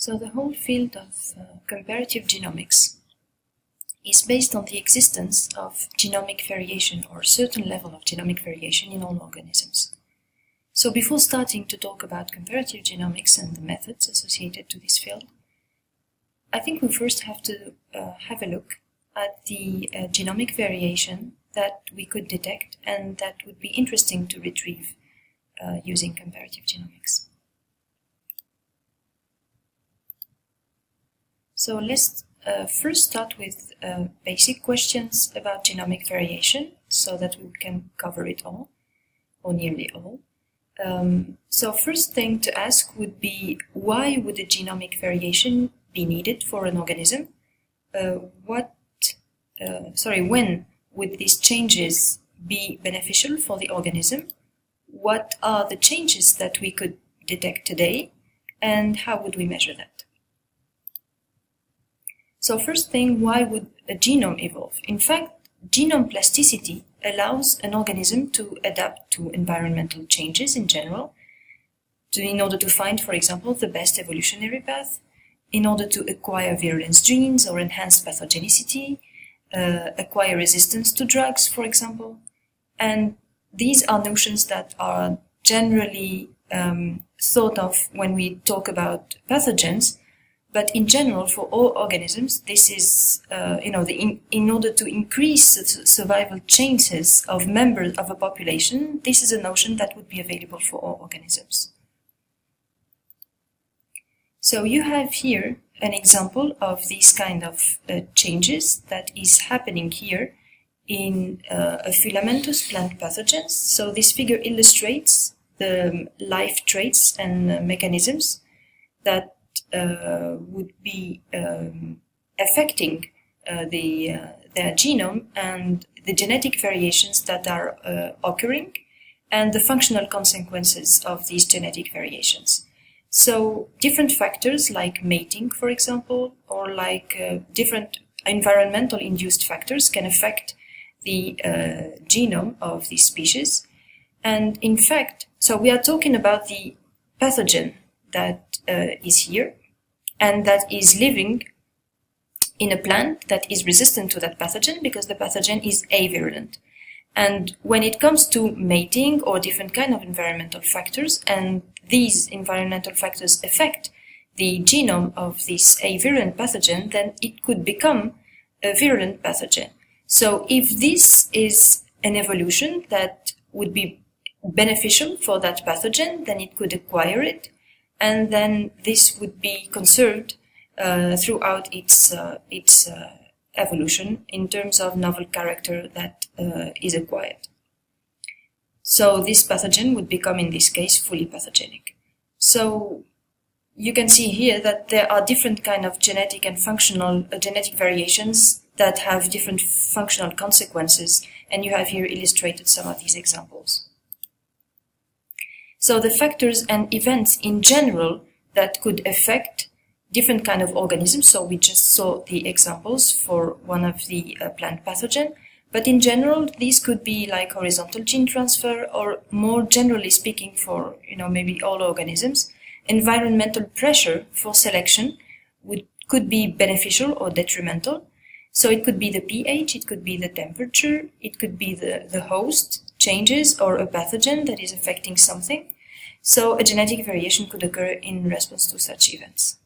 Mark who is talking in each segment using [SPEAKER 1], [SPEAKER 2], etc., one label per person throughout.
[SPEAKER 1] So the whole field of comparative genomics is based on the existence of genomic variation or a certain level of genomic variation in all organisms. So before starting to talk about comparative genomics and the methods associated to this field, I think we first have to have a look at the genomic variation that we could detect and that would be interesting to retrieve using comparative genomics. So let's first start with basic questions about genomic variation so that we can cover it all, or nearly all. So first thing to ask would be, why would a genomic variation be needed for an organism? When would these changes be beneficial for the organism? What are the changes that we could detect today, and how would we measure that? So first thing, why would a genome evolve? In fact, genome plasticity allows an organism to adapt to environmental changes in general, in order to find, for example, the best evolutionary path, in order to acquire virulence genes or enhance pathogenicity, acquire resistance to drugs, for example. And these are notions that are generally thought of when we talk about pathogens. But in general, for all organisms, this is, in order to increase the survival chances of members of a population, this is a notion that would be available for all organisms. So you have here an example of these kind of changes that is happening here in a filamentous plant pathogens. So this figure illustrates the life traits and mechanisms that would be affecting their genome and the genetic variations that are occurring and the functional consequences of these genetic variations. So different factors like mating, for example, or like different environmental induced factors can affect the genome of these species. And in fact, so we are talking about the pathogen that is here and that is living in a plant that is resistant to that pathogen because the pathogen is avirulent. And when it comes to mating or different kind of environmental factors, and these environmental factors affect the genome of this avirulent pathogen, then it could become a virulent pathogen. So if this is an evolution that would be beneficial for that pathogen, then it could acquire it, and then this would be conserved throughout its evolution in terms of novel character that is acquired. So this pathogen would become, in this case, fully pathogenic. So you can see here that there are different kind of genetic and functional genetic variations that have different functional consequences, and you have here illustrated some of these examples. So the factors and events in general that could affect different kind of organisms. So we just saw the examples for one of the plant pathogen, but in general, these could be like horizontal gene transfer, or more generally speaking for, maybe all organisms, environmental pressure for selection could be beneficial or detrimental. So it could be the pH, it could be the temperature, it could be the host changes or a pathogen that is affecting something. So a genetic variation could occur in response to such events.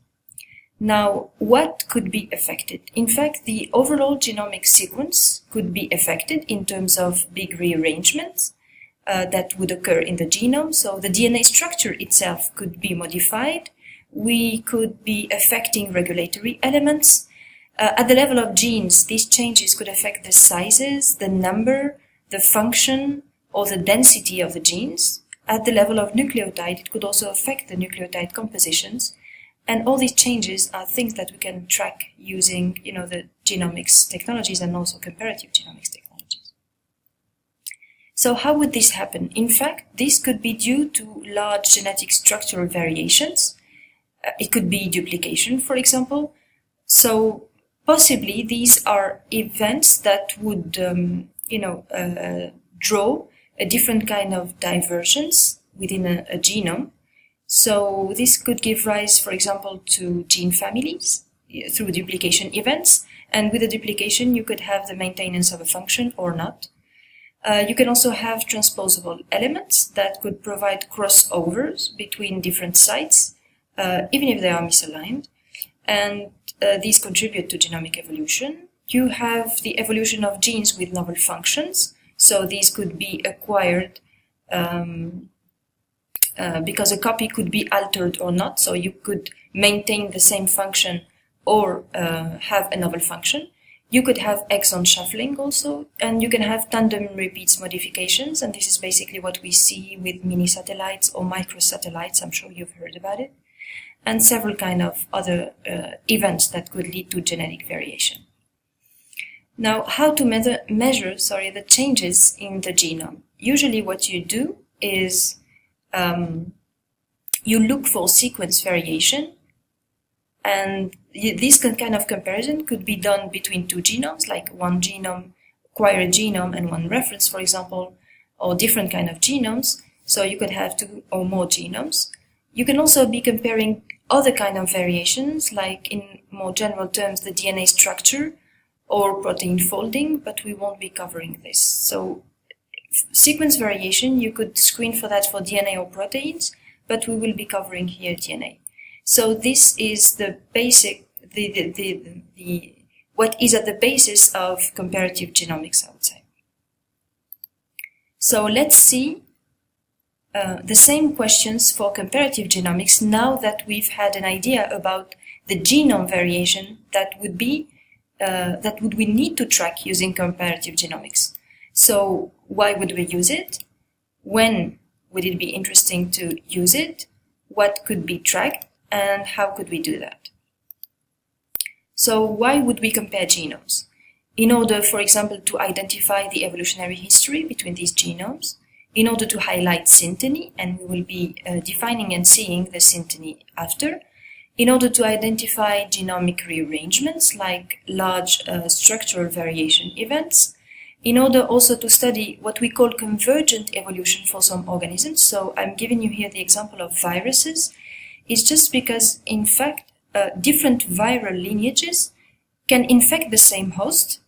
[SPEAKER 1] Now, what could be affected? In fact, the overall genomic sequence could be affected in terms of big rearrangements that would occur in the genome. So the DNA structure itself could be modified. We could be affecting regulatory elements. At the level of genes, these changes could affect the sizes, the number, the function, or the density of the genes. At the level of nucleotide, it could also affect the nucleotide compositions. And all these changes are things that we can track using, the genomics technologies and also comparative genomics technologies. So how would this happen? In fact, this could be due to large genetic structural variations. It could be duplication, for example. So possibly these are events that would, draw a different kind of divergence within a genome. So this could give rise, for example, to gene families through duplication events. And with the duplication, you could have the maintenance of a function or not. You can also have transposable elements that could provide crossovers between different sites, even if they are misaligned. And these contribute to genomic evolution. You have the evolution of genes with novel functions. So these could be acquired because a copy could be altered or not. So you could maintain the same function or have a novel function. You could have exon shuffling also, and you can have tandem repeats modifications, and this is basically what we see with mini satellites or microsatellites. I'm sure you've heard about it, and several kind of other events that could lead to genetic variation. Now, how to measure the changes in the genome? Usually what you do is you look for sequence variation, and this kind of comparison could be done between two genomes, like one genome, acquired genome, and one reference, for example, or different kind of genomes. So you could have two or more genomes. You can also be comparing other kind of variations, like in more general terms, the DNA structure or protein folding, but we won't be covering this. So sequence variation, you could screen for that for DNA or proteins, but we will be covering here DNA. So this is the basic, what is at the basis of comparative genomics, I would say. So let's see the same questions for comparative genomics now that we've had an idea about the genome variation that would we need to track using comparative genomics. So why would we use it? When would it be interesting to use it? What could be tracked? And how could we do that? So why would we compare genomes? In order, for example, to identify the evolutionary history between these genomes, in order to highlight synteny, and we will be defining and seeing the synteny after, in order to identify genomic rearrangements like large structural variation events, in order also to study what we call convergent evolution for some organisms. So I'm giving you here the example of viruses. It's just because, in fact, different viral lineages can infect the same host,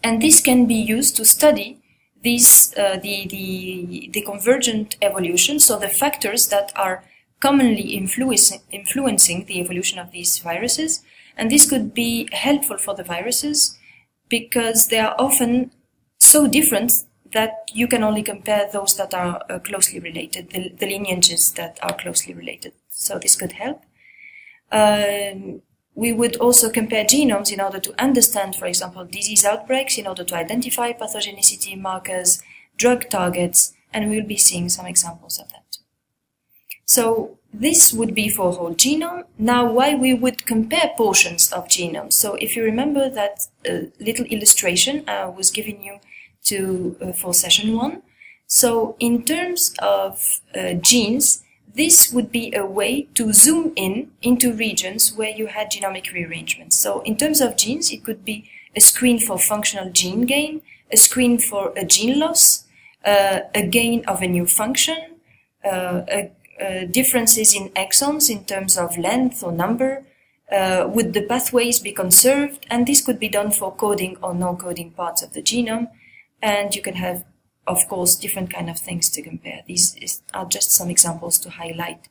[SPEAKER 1] and this can be used to study these the convergent evolution, so the factors that are commonly influencing the evolution of these viruses. And this could be helpful for the viruses because they are often so different that you can only compare those that are closely related, the lineages that are closely related. So this could help. We would also compare genomes in order to understand, for example, disease outbreaks, in order to identify pathogenicity markers, drug targets, and we'll be seeing some examples of that. So this would be for whole genome. Now, why we would compare portions of genomes? So if you remember that little illustration I was giving you for session 1. So in terms of genes, this would be a way to zoom in into regions where you had genomic rearrangements. So in terms of genes, it could be a screen for functional gene gain, a screen for a gene loss, a gain of a new function, differences in exons in terms of length or number. Would the pathways be conserved? And this could be done for coding or no-coding parts of the genome. And you can have, of course, different kind of things to compare. These are just some examples to highlight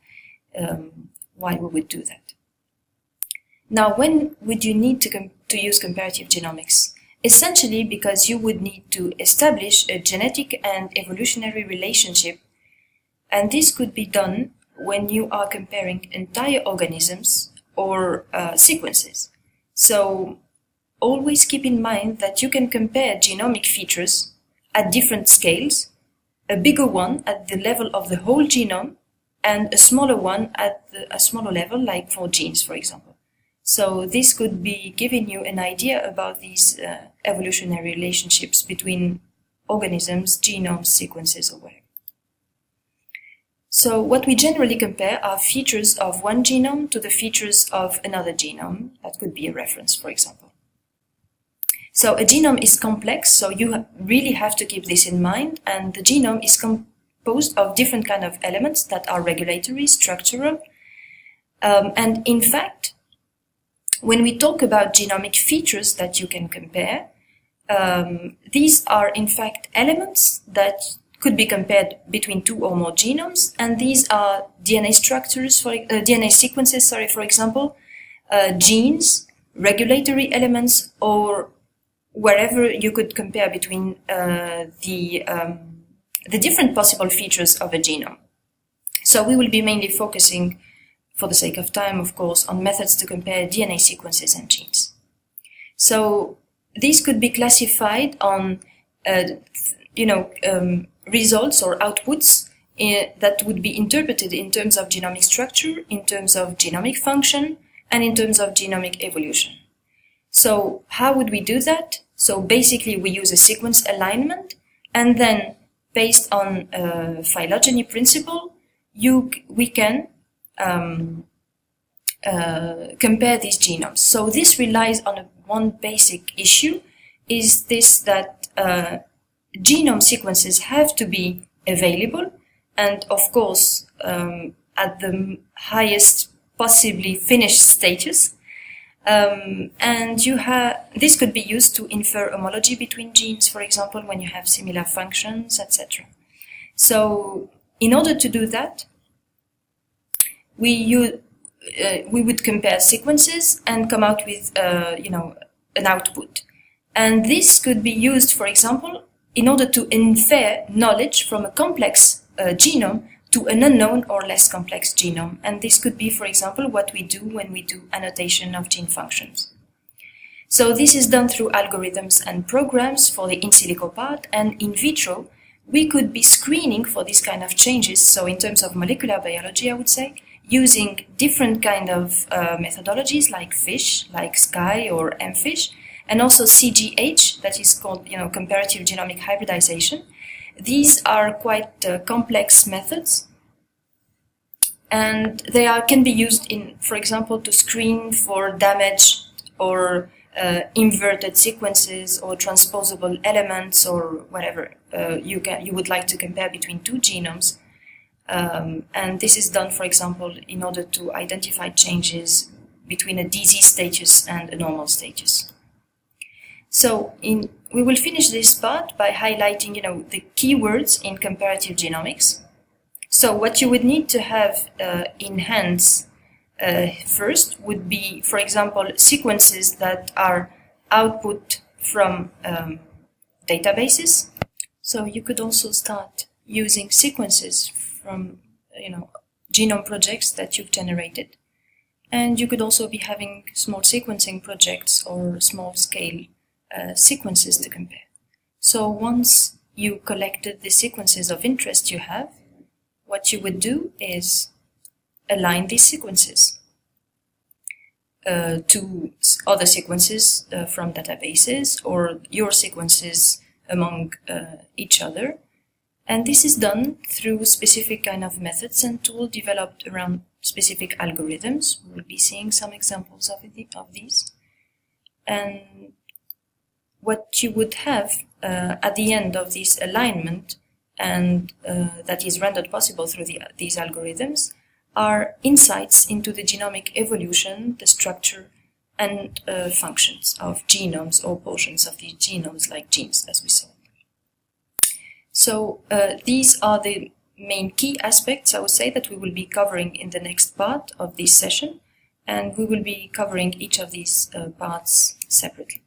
[SPEAKER 1] why we would do that. Now, when would you need to use comparative genomics? Essentially because you would need to establish a genetic and evolutionary relationship, and this could be done when you are comparing entire organisms or sequences. So always keep in mind that you can compare genomic features at different scales, a bigger one at the level of the whole genome and a smaller one at a smaller level, like for genes, for example. So this could be giving you an idea about these evolutionary relationships between organisms, genomes, sequences, or whatever. So what we generally compare are features of one genome to the features of another genome. That could be a reference, for example. So a genome is complex, so you really have to keep this in mind, and the genome is composed composed of different kind of elements that are regulatory, structural, and in fact, when we talk about genomic features that you can compare, these are in fact elements that could be compared between two or more genomes, and these are DNA structures, DNA sequences, for example, genes, regulatory elements, or wherever you could compare between the different possible features of a genome. So we will be mainly focusing, for the sake of time, of course, on methods to compare DNA sequences and genes. So these could be classified on, results or outputs that would be interpreted in terms of genomic structure, in terms of genomic function, and in terms of genomic evolution. So how would we do that? So basically we use a sequence alignment, and then based on phylogeny principle, we can compare these genomes. So this relies on one basic issue, is this that genome sequences have to be available, and of course at the highest possibly finished status. And this could be used to infer homology between genes, for example, when you have similar functions, etc. So in order to do that, we would compare sequences and come out with an output. And this could be used, for example, in order to infer knowledge from a complex genome to an unknown or less complex genome. And this could be, for example, what we do when we do annotation of gene functions. So this is done through algorithms and programs for the in silico part, and in vitro, we could be screening for these kind of changes. So in terms of molecular biology, I would say, using different kind of methodologies like FISH, like SCI or MFISH, and also CGH, that is called Comparative Genomic Hybridization. These are quite complex methods, and they can be used for example, to screen for damaged or inverted sequences or transposable elements or whatever you would like to compare between two genomes. And this is done, for example, in order to identify changes between a disease status and a normal status. So we will finish this part by highlighting, the keywords in comparative genomics. So what you would need to have in hands first would be, for example, sequences that are output from databases. So you could also start using sequences from, genome projects that you've generated. And you could also be having small sequencing projects or small-scale sequences to compare. So once you collected the sequences of interest you have, what you would do is align these sequences to other sequences from databases or your sequences among each other. And this is done through specific kind of methods and tools developed around specific algorithms. We'll be seeing some examples of these. And what you would have at the end of this alignment, and that is rendered possible through these algorithms, are insights into the genomic evolution, the structure, and functions of genomes or portions of these genomes, like genes, as we saw. So these are the main key aspects, I would say, that we will be covering in the next part of this session, and we will be covering each of these parts separately.